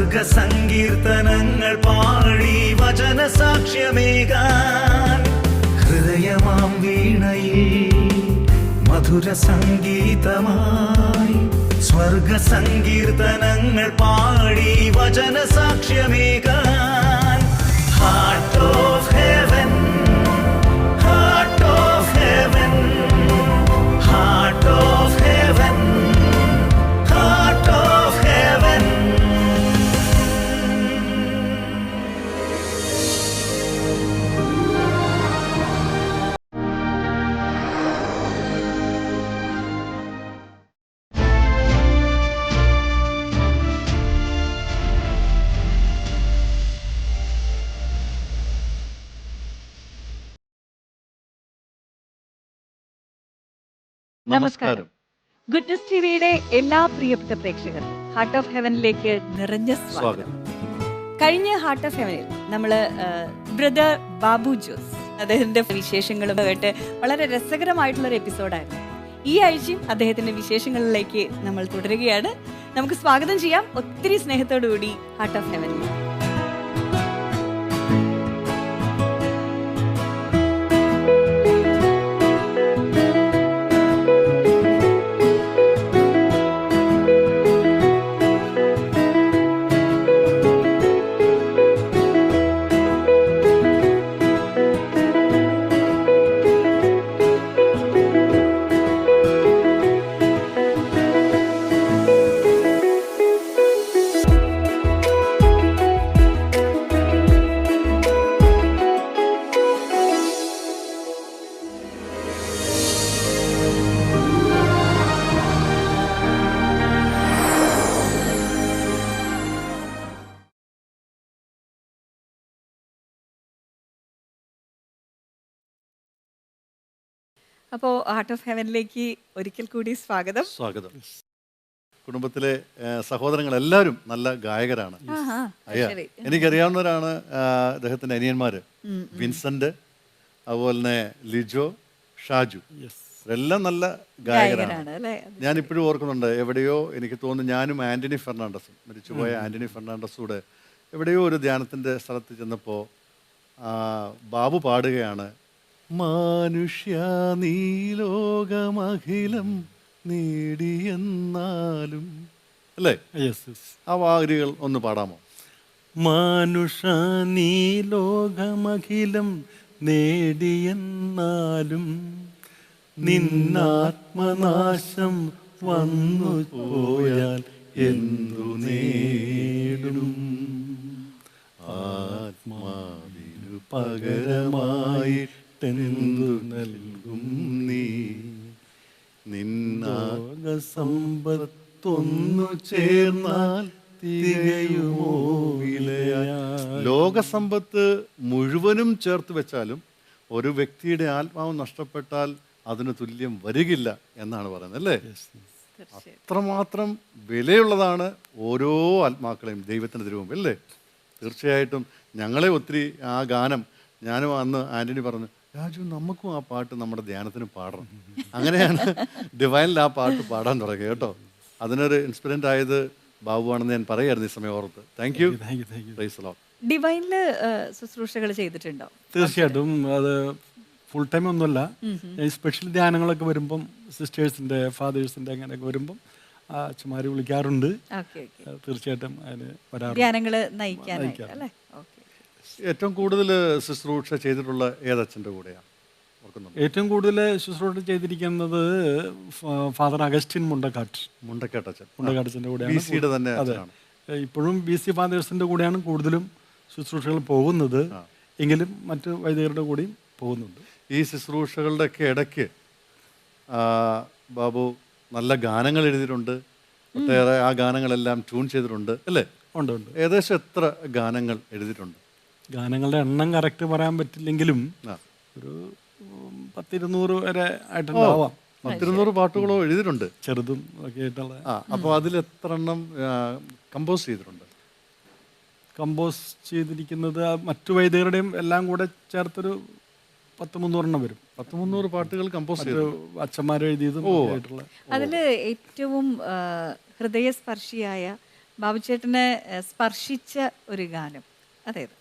സ്വർഗസങ്കീർത്തനങ്ങൾ പാടി വചന സാക്ഷ്യമേകാൻ ഹൃദയമാം വീണയിൽ മധുര സംഗീതമായി സ്വർഗസങ്കീർത്തനങ്ങൾ പാടി വചന സാക്ഷ്യമേകാൻ heart of heaven heart of heaven heart of heaven heart of heaven. നമസ്കാരം. ഗുഡ്നസ് ടിവിയുടെ എല്ലാ പ്രിയപ്പെട്ട പ്രേക്ഷകർക്കും ഹാർട്ട് ഓഫ് ഹെവനിലേക്ക് നിറഞ്ഞ സ്വാഗതം. കഴിഞ്ഞ ഹാർട്ട് ഓഫ് ഹെവനിൽ നമ്മള് ബ്രദർ ബാബു ജോസ് അദ്ദേഹത്തിന്റെ വിശേഷങ്ങളും കേട്ട് വളരെ രസകരമായിട്ടുള്ള ഒരു എപ്പിസോഡായിരുന്നു. ഈ ആഴ്ചയും അദ്ദേഹത്തിന്റെ വിശേഷങ്ങളിലേക്ക് നമ്മൾ തുടരുകയാണ്. നമുക്ക് സ്വാഗതം ചെയ്യാം ഒത്തിരി സ്നേഹത്തോടു കൂടി ഹാർട്ട് ഓഫ് ഹെവനിൽ. അപ്പോൾ ഹാർട്ട് ഓഫ് ഹെവനിലേക്ക് ഒരിക്കൽ കൂടി സ്വാഗതം. കുടുംബത്തിലെ സഹോദരങ്ങൾ എല്ലാവരും നല്ല ഗായകരാണ്. എനിക്കറിയാവുന്നവരാണ് അദ്ദേഹത്തിന്റെ അനിയന്മാര് വിൻസെന്റ്, അതുപോലെ തന്നെ ലിജോ, ഷാജു, ഇവരെല്ലാം നല്ല ഗായകരാണ്. ഞാനിപ്പോഴും ഓർക്കുന്നുണ്ട്, എവിടെയോ എനിക്ക് തോന്നുന്നു ഞാനും ആന്റണി ഫെർണാണ്ടസും, മരിച്ചുപോയ ആന്റണി ഫെർണാണ്ടസും കൂടെ എവിടെയോ ഒരു ധ്യാനത്തിന്റെ സ്ഥലത്ത് ചെന്നപ്പോൾ ബാബു പാടുകയാണ്, മനുഷ്യ നീ ലോകമഖിലം നേടിയെന്നാലും, അല്ലേ? ആ വാരികൾ ഒന്ന് പാടാമോ? മനുഷ്യ നീ ലോകമഖിലം നേടിയെന്നാലും നിന്നാത്മനാശം വന്നു പോയാൽ എന്തു നേടും? ആത്മാവിനു പകരമായിട്ടെന്തു നൽകും നീ? നിന്നാക സമ്പത്തൊന്നു ചേർന്നാൽ തികയുമോ വിലയാൽ? ലോകസമ്പത്ത് മുഴുവനും ചേർത്ത് വെച്ചാലും ഒരു വ്യക്തിയുടെ ആത്മാവ് നഷ്ടപ്പെട്ടാൽ അതിന് തുല്യം വരികില്ല എന്നാണ് പറയുന്നത്, അല്ലേ? അത്രമാത്രം വിലയുള്ളതാണ് ഓരോ ആത്മാക്കളെയും ദൈവത്തിന് തിരുമുമ്പിൽ, അല്ലേ? തീർച്ചയായിട്ടും ഞങ്ങളെ ഒത്തിരി ആ ഗാനം, ഞാനും അന്ന് ആന്റണി പറഞ്ഞു, രാജു നമുക്കും ആ പാട്ട് നമ്മുടെ ധ്യാനത്തിന് പാടണം. അങ്ങനെയാണ് ഡിവൈനിൽ ആ പാട്ട് പാടാൻ തുടങ്ങി കേട്ടോ. അതിനൊരു ഇൻസ്പിറൻ്റ് ആയത് ബാബുവാണെന്ന് ഞാൻ പറയായിരുന്നു ഈ സമയം ഓർത്ത്. Thank you. ഡിവൈനില് ശുശ്രൂഷകൾ ചെയ്തിട്ടുണ്ടോ? തീർച്ചയായിട്ടും. അത് ഫുൾ ടൈം ഒന്നുമല്ല, സ്പെഷ്യൽ ധ്യാനങ്ങളൊക്കെ വരുമ്പം സിസ്റ്റേഴ്സിന്റെ ഫാദേഴ്സിന്റെ അങ്ങനെയൊക്കെ വരുമ്പം അച്ഛന്മാര് വിളിക്കാറുണ്ട്. തീർച്ചയായിട്ടും അതിന് ധ്യാനങ്ങള് നയിക്കാനായിട്ട്, അല്ലേ? ഏറ്റവും കൂടുതൽ ശുശ്രൂഷ ചെയ്തിട്ടുള്ള ഏതച്ഛൻ്റെ കൂടെയാണ്? ഏറ്റവും കൂടുതൽ ശുശ്രൂഷ ചെയ്തിരിക്കുന്നത് ഫാദർ അഗസ്റ്റിൻ മുണ്ടക്കാട്ടച്ഛൻ്റെ കൂടെയാണ്. അതെ, ഇപ്പോഴും BC ഫാദേഴ്സിന്റെ കൂടെയാണ് കൂടുതലും ശുശ്രൂഷകൾ പോകുന്നത്, എങ്കിലും മറ്റു വൈദികരുടെ കൂടെയും പോകുന്നുണ്ട്. ഈ ശുശ്രൂഷകളുടെ ഒക്കെ ഇടയ്ക്ക് ബാബു നല്ല ഗാനങ്ങൾ എഴുതിയിട്ടുണ്ട്, ഒട്ടേറെ ആ ഗാനങ്ങളെല്ലാം ട്യൂൺ ചെയ്തിട്ടുണ്ട്, അല്ലേ? ഉണ്ട്. ഏകദേശം എത്ര ഗാനങ്ങൾ എഴുതിയിട്ടുണ്ട്? ഗാനങ്ങളുടെ എണ്ണം കറക്റ്റ് പറയാൻ പറ്റില്ലെങ്കിലും ഒരു 10-200 വരെ ആയിട്ടുണ്ടാവാം. 10-200 പാട്ടുകളോ എഴുതിയിട്ടുണ്ട്, ചെറുതും ഒക്കെ ആയിട്ടുള്ള. അപ്പോൾ അതിൽ എത്ര എണ്ണം കമ്പോസ് ചെയ്തിട്ടുണ്ട്? കമ്പോസ് ചെയ്തിരിക്കുന്നത് മറ്റു വൈദികരുടെയും എല്ലാം കൂടെ ചേർത്തൊരു 10-300 വരും. 10-300 പാട്ടുകൾ കമ്പോസ് ചെയ്തു അച്ഛന്മാർ എഴുതിയതും. അതില് ഏറ്റവും ഹൃദയസ്പർശിയായ ബാബുചേട്ടനെ സ്പർശിച്ച ഒരു ഗാനം അതേത്?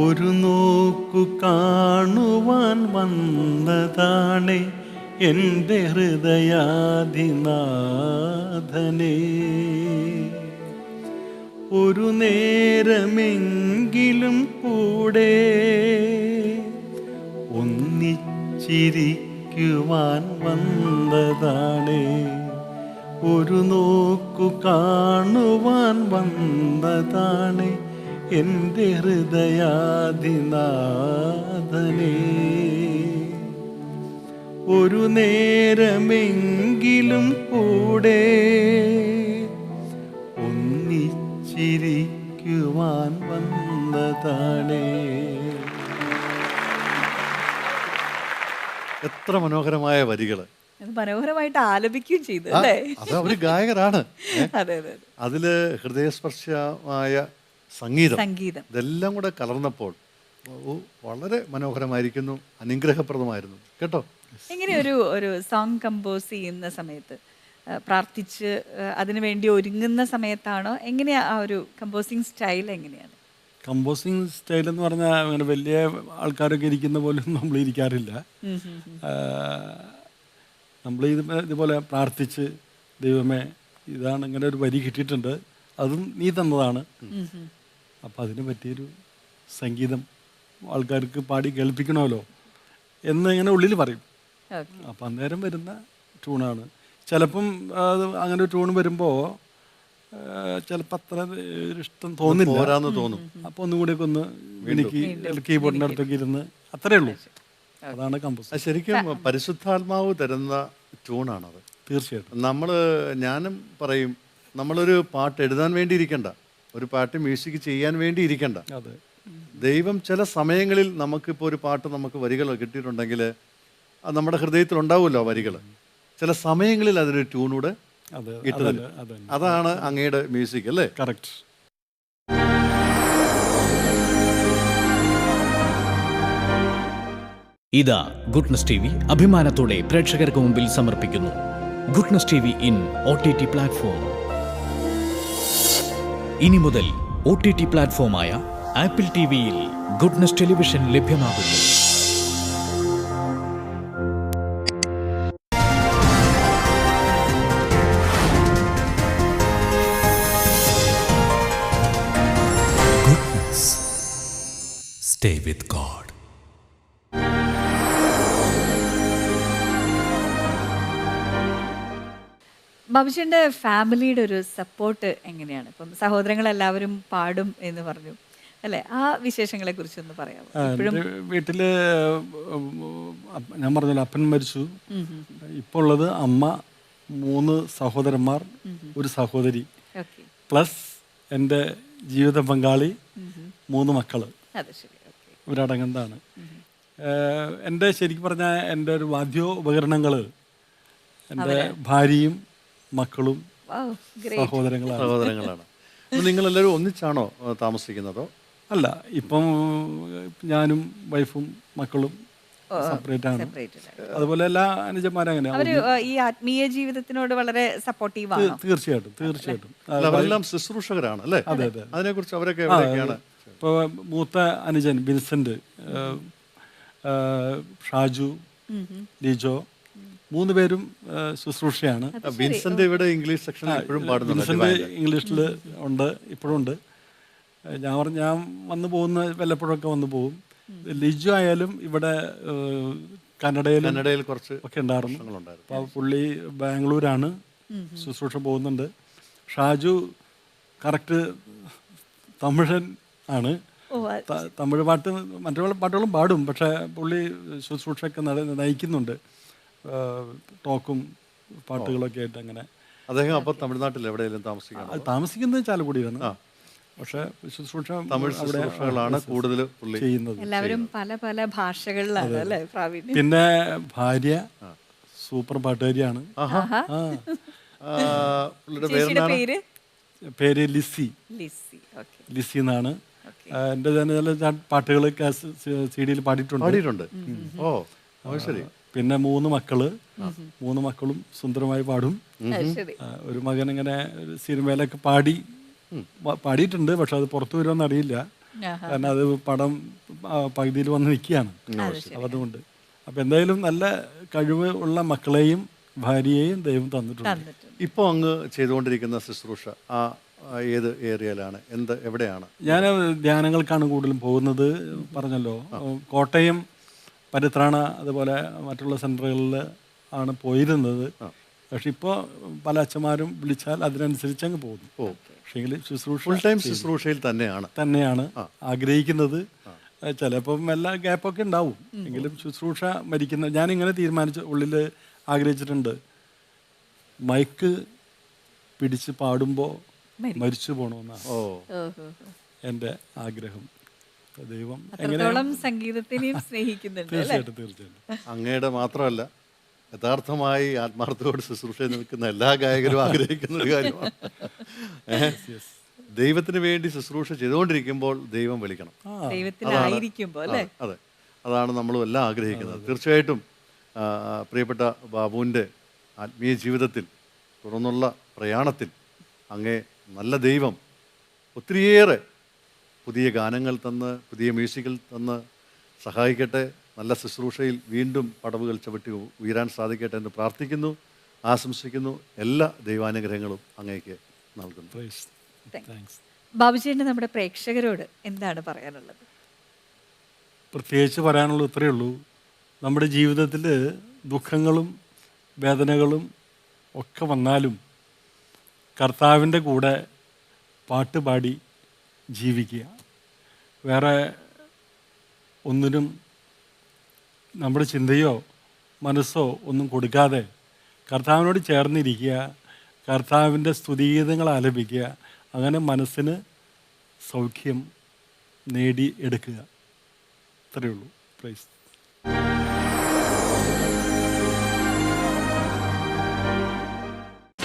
ഒരു നോക്കു കാണുവാൻ വന്നതാണേ എൻ്റെ ഹൃദയാധിനാഥനെ, ഒരു നേരമെങ്കിലും കൂടെ ഒന്നിച്ചിരിക്കുവാൻ വന്നതാണേ, ഒരു നോക്കു കാണുവാൻ വന്നതാണേ എൻ്റെ ഹൃദയാധിനാഥനെ, ഒരു നേരമെങ്കിലും കൂടെ ഒന്നിച്ചിരിക്കുവാൻ വന്നതാണേ. എത്ര മനോഹരമായ വരികൾ. അത് മനോഹരമായിട്ട് ആലപിക്കുകയും ചെയ്തു ആ, അല്ലേ? അത് അവര് ഗായകരാണ്. അതെ അതെ അതെ. അതില് ഹൃദയസ്പർശമായ സംഗീതം സംഗീതം ഇതെല്ലാം കൂടെ കലർന്നപ്പോൾ വളരെ മനോഹരമായിരിക്കുന്നു, അനുഗ്രഹപ്രദമായിരുന്നു കേട്ടോ. എങ്ങനെ ഒരു സോങ് കമ്പോസ് ചെയ്യുന്ന സമയത്ത് പ്രാർത്ഥിച്ച് അതിനു വേണ്ടി ഒരുങ്ങുന്ന സമയത്താണോ, എങ്ങനെയാ ആ ഒരു കമ്പോസിങ് സ്റ്റൈൽ എങ്ങനെയാണ്? കമ്പോസിങ് സ്റ്റൈൽ എന്ന് പറഞ്ഞാൽ അങ്ങനെ വലിയ ആൾക്കാരൊക്കെ ഇരിക്കുന്ന പോലെ നമ്മൾ ഇരിക്കാറില്ല. നമ്മൾ ഇതുപോലെ പ്രാർത്ഥിച്ച് ദൈവമേ ഇതാണ് ഇങ്ങനെ ഒരു വരി കിട്ടിയിട്ടുണ്ട്, അതും നീ തന്നതാണ്, അപ്പം അതിന് പറ്റിയൊരു സംഗീതം ആൾക്കാർക്ക് പാടി കേൾപ്പിക്കണമല്ലോ എന്ന് ഇങ്ങനെ ഉള്ളിൽ പറയും. അപ്പം അന്നേരം വരുന്ന ട്യൂണാണ്. ചിലപ്പം അത് അങ്ങനെ ഒരു ട്യൂൺ വരുമ്പോൾ ചിലപ്പോൾ അത്ര ഇഷ്ടം തോന്നില്ല, തോന്നും. അപ്പോൾ ഒന്നും കൂടെയൊക്കെ ഒന്ന് എനിക്ക് കീബോർഡിൻ്റെ അടുത്തൊക്കെ ഇരുന്ന് അത്രേ ഉള്ളൂ. അതാണ് കമ്പോസ്. ശരിക്കും പരിശുദ്ധാത്മാവ് തരുന്ന ട്യൂണാണത്. തീർച്ചയായിട്ടും. ഞാനും പറയും, നമ്മളൊരു പാട്ട് എഴുതാൻ വേണ്ടി ഇരിക്കണ്ട, ഒരു പാട്ട് മ്യൂസിക് ചെയ്യാൻ വേണ്ടി ഇരിക്കണ്ട. അതെ, ദൈവം ചില സമയങ്ങളിൽ നമുക്കിപ്പോൾ ഒരു പാട്ട് നമുക്ക് വരികൾ കിട്ടിയിട്ടുണ്ടെങ്കിൽ അത് നമ്മുടെ ഹൃദയത്തിൽ ഉണ്ടാവുമല്ലോ വരികൾ. ചില സമയങ്ങളിൽ അതിനൊരു ട്യൂണൂടെ ഇട്ടു തരും. അതാണ് അങ്ങയുടെ മ്യൂസിക് അല്ലേ? കറക്റ്റ്. ഇതാ ഗുഡ്നസ് ടി വി അഭിമാനത്തോടെ പ്രേക്ഷകർക്ക് മുമ്പിൽ സമർപ്പിക്കുന്നു Goodness TV in OTT platform. ഇനി മുതൽ OTT പ്ലാറ്റ്ഫോമായ ആപ്പിൾ ടിവിയിൽ ഗുഡ്നസ് ടെലിവിഷൻ ലഭ്യമാകുന്നു. Goodness. Stay with God. ബാബുചേട്ടൻ്റെ ഫാമിലിയുടെ ഒരു സപ്പോർട്ട് എങ്ങനെയാണ്? ഇപ്പം സഹോദരങ്ങളെല്ലാവരും പാടും എന്ന് പറഞ്ഞു അല്ലേ, ആ വിശേഷങ്ങളെ കുറിച്ചൊന്ന് പറയാമോ? ഇപ്പോഴും വീട്ടിൽ ഞാൻ പറഞ്ഞല്ലോ അപ്പൻ മരിച്ചു. ഇപ്പോൾ ഉള്ളത് അമ്മ, 3 സഹോദരന്മാർ, ഒരു സഹോദരി, പ്ലസ് എൻ്റെ ജീവിത പങ്കാളി, 3 മക്കള്, ഇവരടങ്ങുന്നതാണ്. എൻ്റെ ശരിക്കും പറഞ്ഞാൽ എൻ്റെ ഒരു വാദ്യോപകരണങ്ങൾ എൻ്റെ ഭാര്യയും മക്കളും സഹോദരങ്ങളാണ്. നിങ്ങളെല്ലാവരും ഒന്നിച്ചാണോ താമസിക്കുന്നതോ? അല്ല, ഇപ്പം ഞാനും വൈഫും മക്കളും സെപ്പറേറ്റ് ആണ്. അതുപോലെ എല്ലാ അനുജന്മാരും അങ്ങനെ. ഈ ആത്മീയ ജീവിതത്തിനോട് വളരെ സപ്പോർട്ടീവ് ആണ്. തീർച്ചയായിട്ടും. അവരെല്ലാം ശുശ്രൂഷകരാണ് അല്ലേ? അതെ അതെ. അതിനെ കുറിച്ച് അവരൊക്കെ എവിടെയൊക്കെയാണ്? ഇപ്പോൾ മൂത്ത അനുജൻ വിൻസെന്റ്, ഷാജു, ലിജോ, 3 പേരും ശുശ്രൂഷയാണ്. വിൻസെന്റ് ഇവിടെ ഇംഗ്ലീഷ് സെക്ഷനിൽ ഇപ്പോഴും പാടുന്നുണ്ട്. വിൻസെന്റ് ഇംഗ്ലീഷിൽ ഉണ്ട്, ഇപ്പോഴും ഉണ്ട്. ഞാൻ വന്നു പോകുന്ന വല്ലപ്പോഴൊക്കെ വന്നു പോകും. ലിജു ആയാലും ഇവിടെ കന്നഡയിൽ കുറച്ച് ഒക്കെ ഉണ്ടായിരുന്നു. അപ്പോൾ പുള്ളി ബാംഗ്ലൂരാണ് ശുശ്രൂഷ പോകുന്നുണ്ട്. ഷാജു കറക്റ്റ് തമിഴൻ ആണ്. തമിഴ് പാട്ട് മറ്റു പാട്ടുകളും പാടും, പക്ഷേ പുള്ളി ശുശ്രൂഷയൊക്കെ നയിക്കുന്നുണ്ട്, ടോക്കും പാട്ടുകളൊക്കെ ആയിട്ട്. അങ്ങനെ അദ്ദേഹം അപ്പോൾ തമിഴ്നാട്ടിൽ എവിടെയെങ്കിലും താമസിക്കുന്നത് ചാലക്കുടിയിലാണ്. പക്ഷേ ശുശ്രൂഷ ശുശ്രൂഷകളാണ് കൂടുതൽ ചെയ്യുന്നത്. എല്ലാവരും പല പല ഭാഷകളിലാണ് അല്ലേ പ്രാവീണ്യം. പിന്നെ ഭാര്യ സൂപ്പർ പാട്ടുകാരിയാണ്. പേര് ലിസി എന്നാണ്. എൻ്റെ തന്നെ പാട്ടുകൾ CD-യിൽ പാടിയിട്ടുണ്ട്. ഓ ശരി. പിന്നെ 3 മക്കള്, 3 മക്കളും സുന്ദരമായി പാടും. അത് ശരി. ഒരു മകൻ ഇങ്ങനെ ഒരു സിനിമയിലൊക്കെ പാടിയിട്ടുണ്ട്, പക്ഷെ അത് പുറത്തു വരുമെന്ന് അറിയില്ല. കാരണം അത് പടം പകുതിയിൽ വന്ന് നിൽക്കുകയാണ്. അപ്പം അതുകൊണ്ട് അപ്പം എന്തായാലും നല്ല കഴിവ് ഉള്ള മക്കളെയും ഭാര്യയെയും ദൈവം തന്നിട്ടുണ്ട്. ഇപ്പോൾ അങ്ങ് ചെയ്തുകൊണ്ടിരിക്കുന്ന ശുശ്രൂഷ ഏത് ഏരിയയിലാണ്, എവിടെയാണ്? ഞാൻ ധ്യാനങ്ങൾക്കാണ് കൂടുതലും പോകുന്നത്. പറഞ്ഞല്ലോ, കോട്ടയം, പരിത്രാണ, അതുപോലെ മറ്റുള്ള സെൻറ്ററുകളിൽ ആണ് പോയിരുന്നത്. പക്ഷെ ഇപ്പോൾ പല അച്ഛന്മാരും വിളിച്ചാൽ അതിനനുസരിച്ച് അങ്ങ് പോകുന്നു. പക്ഷേങ്കിൽ ശുശ്രൂഷ ഫുൾ ടൈം ശുശ്രൂഷയിൽ തന്നെയാണ് ആഗ്രഹിക്കുന്നത്. ചിലപ്പം എല്ലാ ഗ്യാപ്പൊക്കെ ഉണ്ടാവും, എങ്കിലും ശുശ്രൂഷ ഞാനിങ്ങനെ തീരുമാനിച്ച ഉള്ളിൽ ആഗ്രഹിച്ചിട്ടുണ്ട്, മൈക്ക് പിടിച്ച് പാടുമ്പോൾ മരിച്ചു പോകണമെന്നാണ് എൻ്റെ ആഗ്രഹം. ദൈവം സംഗീതത്തിനെയും സ്നേഹിക്കുന്നുണ്ട്. തീർച്ചയായിട്ടും അങ്ങയുടെ മാത്രമല്ല, യഥാർത്ഥമായി ആത്മാർത്ഥത്തോട് ശുശ്രൂഷയിൽ നിൽക്കുന്ന എല്ലാ ഗായകരും ആഗ്രഹിക്കുന്ന ഒരു കാര്യമാണ്. ദൈവത്തിന് വേണ്ടി ശുശ്രൂഷ ചെയ്തുകൊണ്ടിരിക്കുമ്പോൾ ദൈവം വിളിക്കണം. അതെ, അതാണ് നമ്മളും എല്ലാം ആഗ്രഹിക്കുന്നത്. തീർച്ചയായിട്ടും പ്രിയപ്പെട്ട ബാബുവിൻ്റെ ആത്മീയ ജീവിതത്തിൽ തുറന്നുള്ള പ്രയാണത്തിൽ അങ്ങേ നല്ല ദൈവം ഒത്തിരിയേറെ പുതിയ ഗാനങ്ങൾ തന്ന്, പുതിയ മ്യൂസിക്കിൽ തന്ന് സഹായിക്കട്ടെ. നല്ല ശുശ്രൂഷയിൽ വീണ്ടും പടവുകൾ ചവിട്ടി ഉയരാൻ സാധിക്കട്ടെ എന്ന് പ്രാർത്ഥിക്കുന്നു, ആശംസിക്കുന്നു. എല്ലാ ദൈവാനുഗ്രഹങ്ങളും അങ്ങേക്ക് നൽകുന്നു. ബാബുചേട്ടന് നമ്മുടെ പ്രേക്ഷകരോട് എന്താണ് പറയാനുള്ളത്? പ്രത്യേകിച്ച് പറയാനുള്ളത് ഇത്രയേ ഉള്ളൂ. നമ്മുടെ ജീവിതത്തിൽ ദുഃഖങ്ങളും വേദനകളും ഒക്കെ വന്നാലും കർത്താവിൻ്റെ കൂടെ പാട്ടുപാടി ജീവിക്കുക. വേറെ ഒന്നിനും നമ്മുടെ ചിന്തയോ മനസ്സോ ഒന്നും കൊടുക്കാതെ കർത്താവിനോട് ചേർന്നിരിക്കുക, കർത്താവിൻ്റെ സ്തുതിഗീതങ്ങൾ ആലപിക്കുക. അങ്ങനെ മനസ്സിന് സൗഖ്യം നേടിയെടുക്കുക. ഇത്രയേ ഉള്ളൂ. പ്രൈസ്.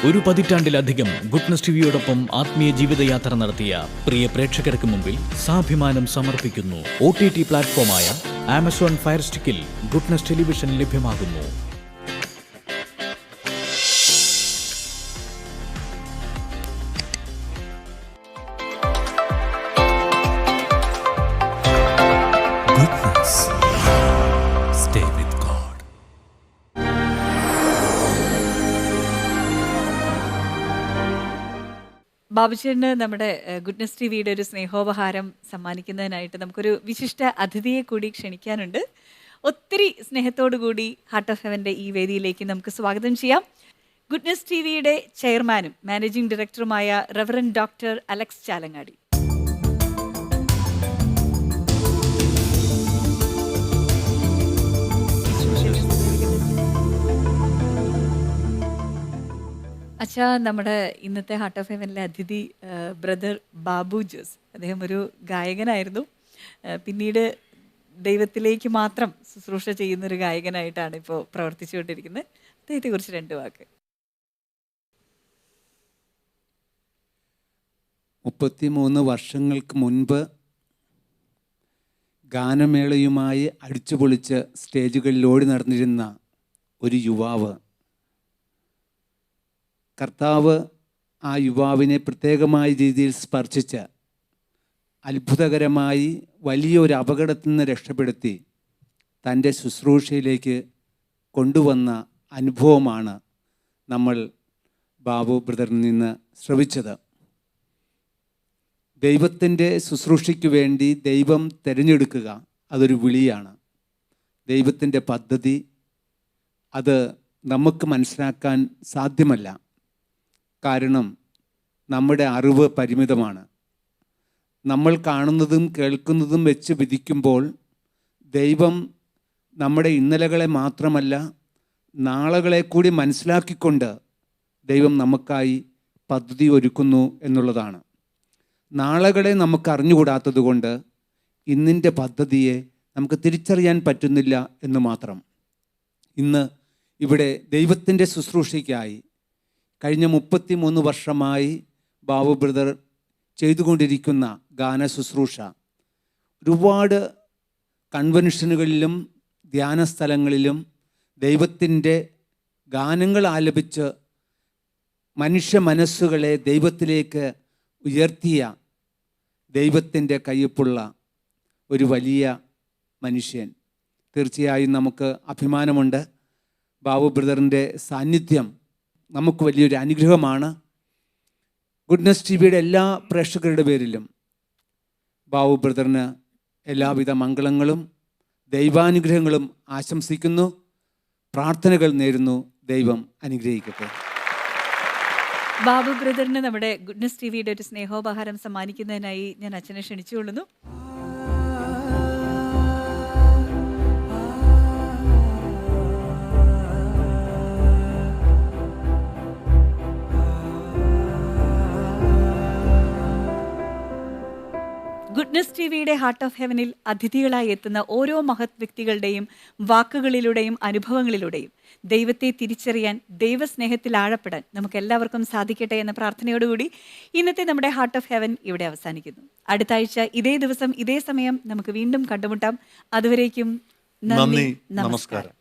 ഒരു പതിറ്റാണ്ടിലധികം ഗുഡ്നസ് ടിവിയോടൊപ്പം ആത്മീയ ജീവിതയാത്ര നടത്തിയ പ്രിയ പ്രേക്ഷകർക്ക് മുമ്പിൽ സാഭിമാനം സമർപ്പിക്കുന്നു. OTT പ്ലാറ്റ്ഫോമായ ആമസോൺ ഫയർ സ്റ്റിക്കിൽ ഗുഡ്നസ് ടെലിവിഷൻ ലഭ്യമാകുന്നു. Goodness. Stay with God. ബാബുചേട്ടന് നമ്മുടെ ഗുഡ്നസ് ടിവിയുടെ ഒരു സ്നേഹോപഹാരം സമ്മാനിക്കുന്നതിനായിട്ട് നമുക്കൊരു വിശിഷ്ട അതിഥിയെ കൂടി ക്ഷണിക്കാനുണ്ട്. ഒത്തിരി സ്നേഹത്തോടു കൂടി ഹാർട്ട് ഓഫ് ഹെവൻ്റെ ഈ വേദിയിലേക്ക് നമുക്ക് സ്വാഗതം ചെയ്യാം. ഗുഡ്നസ് ടിവിയുടെ ചെയർമാനും മാനേജിംഗ് ഡയറക്ടറുമായ റവറൻ ഡോക്ടർ അലക്സ് ചാലങ്ങാടി. അച്ഛാ, നമ്മുടെ ഇന്നത്തെ ഹാർട്ട് ഓഫ് ഹെവനിലെ അതിഥി ബ്രദർ ബാബു ജോസ്. അദ്ദേഹം ഒരു ഗായകനായിരുന്നു. പിന്നീട് ദൈവത്തിലേക്ക് മാത്രം ശുശ്രൂഷ ചെയ്യുന്നൊരു ഗായകനായിട്ടാണ് ഇപ്പോൾ പ്രവർത്തിച്ചുകൊണ്ടിരിക്കുന്നത്. അദ്ദേഹത്തെക്കുറിച്ച് 2 വാക്ക്. 33 വർഷങ്ങൾക്ക് മുൻപ് ഗാനമേളയുമായി അടിച്ചുപൊളിച്ച് സ്റ്റേജുകളിൽ ഓടി നടന്നിരുന്ന ഒരു യുവാവ്, കർത്താവ് ആ യുവാവിനെ പ്രത്യേകമായ രീതിയിൽ സ്പർശിച്ച് അത്ഭുതകരമായി വലിയൊരു അപകടത്തിൽ നിന്ന് രക്ഷപ്പെടുത്തി തൻ്റെ ശുശ്രൂഷയിലേക്ക് കൊണ്ടുവന്ന അനുഭവമാണ് നമ്മൾ ബാബു ബ്രദറിൽ നിന്ന് ശ്രവിച്ചത്. ദൈവത്തിൻ്റെ ശുശ്രൂഷയ്ക്ക് വേണ്ടി ദൈവം തിരഞ്ഞെടുക്കുക അതൊരു വിളിയാണ്. ദൈവത്തിൻ്റെ പദ്ധതി അത് നമുക്ക് മനസ്സിലാക്കാൻ സാധ്യമല്ല. കാരണം നമ്മുടെ അറിവ് പരിമിതമാണ്. നമ്മൾ കാണുന്നതും കേൾക്കുന്നതും വെച്ച് വിധിക്കുമ്പോൾ ദൈവം നമ്മുടെ ഇന്നലകളെ മാത്രമല്ല നാളകളെ കൂടി മനസ്സിലാക്കിക്കൊണ്ട് ദൈവം നമുക്കായി പദ്ധതി ഒരുക്കുന്നു എന്നുള്ളതാണ്. നാളകളെ നമുക്ക് അറിഞ്ഞുകൂടാത്തത് കൊണ്ട് ഇന്നിൻ്റെ പദ്ധതിയെ നമുക്ക് തിരിച്ചറിയാൻ പറ്റുന്നില്ല എന്ന് മാത്രം. ഇന്ന് ഇവിടെ ദൈവത്തിൻ്റെ ശുശ്രൂഷയ്ക്കായി കഴിഞ്ഞ 33 വർഷമായി ബാബു ബ്രദർ ചെയ്തുകൊണ്ടിരിക്കുന്ന ഗാന ശുശ്രൂഷ ഒരുപാട് കൺവെൻഷനുകളിലും ധ്യാന സ്ഥലങ്ങളിലും ദൈവത്തിൻ്റെ ഗാനങ്ങൾ ആലപിച്ച് മനുഷ്യ മനസ്സുകളെ ദൈവത്തിലേക്ക് ഉയർത്തിയ ദൈവത്തിൻ്റെ കയ്യൊപ്പുള്ള ഒരു വലിയ മനുഷ്യൻ. തീർച്ചയായും നമുക്ക് അഭിമാനമുണ്ട്. ബാബു ബ്രദറിൻ്റെ സാന്നിധ്യം നമുക്ക് വലിയൊരു അനുഗ്രഹമാണ്. ഗുഡ്നസ് ടി വിയുടെ എല്ലാ പ്രേക്ഷകരുടെ പേരിലും ബാബു ബ്രദറിന് എല്ലാവിധ മംഗളങ്ങളും ദൈവാനുഗ്രഹങ്ങളും ആശംസിക്കുന്നു. പ്രാർത്ഥനകൾ നേരുന്നു. ദൈവം അനുഗ്രഹിക്കട്ടെ. ബാബു ബ്രദറിന് നമ്മുടെ ഗുഡ്നസ് ടി വിയുടെ ഒരു സ്നേഹോപഹാരം സമ്മാനിക്കുന്നതിനായി ഞാൻ അച്ഛനെ ക്ഷണിച്ചുകൊള്ളുന്നു. ഗുഡ്നസ് ടി വിയുടെ ഹാർട്ട് ഓഫ് ഹെവനിൽ അതിഥികളായി എത്തുന്ന ഓരോ മഹത് വ്യക്തികളുടെയും വാക്കുകളിലൂടെയും അനുഭവങ്ങളിലൂടെയും ദൈവത്തെ തിരിച്ചറിയാൻ, ദൈവസ്നേഹത്തിൽ ആഴപ്പെടാൻ നമുക്ക് എല്ലാവർക്കും സാധിക്കട്ടെ എന്ന പ്രാർത്ഥനയോടുകൂടി ഇന്നത്തെ നമ്മുടെ ഹാർട്ട് ഓഫ് ഹെവൻ ഇവിടെ അവസാനിക്കുന്നു. അടുത്ത ആഴ്ച ഇതേ ദിവസം ഇതേ സമയം നമുക്ക് വീണ്ടും കണ്ടുമുട്ടാം. അതുവരേക്കും നന്ദി, നമസ്കാരം.